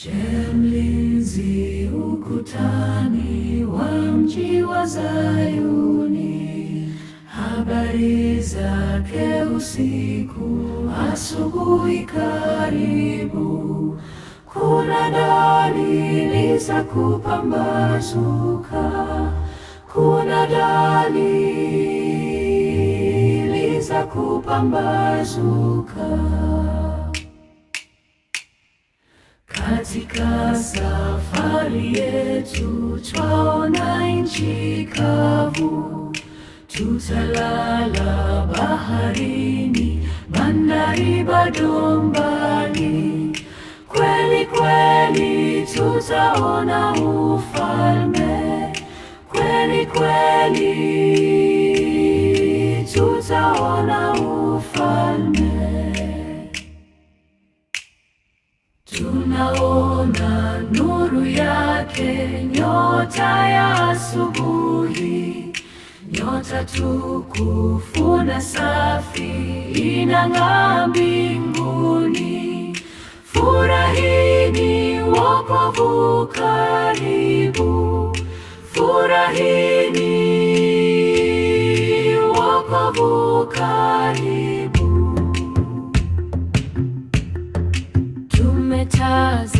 Je, mlinzi ukutani wa mji wa Zayuni, habari zake usiku, asubuhi karibu. Kuna dalili za kupambazuka, kuna dalili za kupambazuka. Katika safari yetu twaona nchi kavu, tutalala baharini, bandari bado mbali. Kweli kweli tutaona ufalme, kweli kweli tutaona ufalme. Tunaona nuru yake, nyota ya asubuhi, nyota tukufu na safi inang'aa mbinguni. Furahini, wokovu karibu, furahini, wokovu karibu. Tumetaza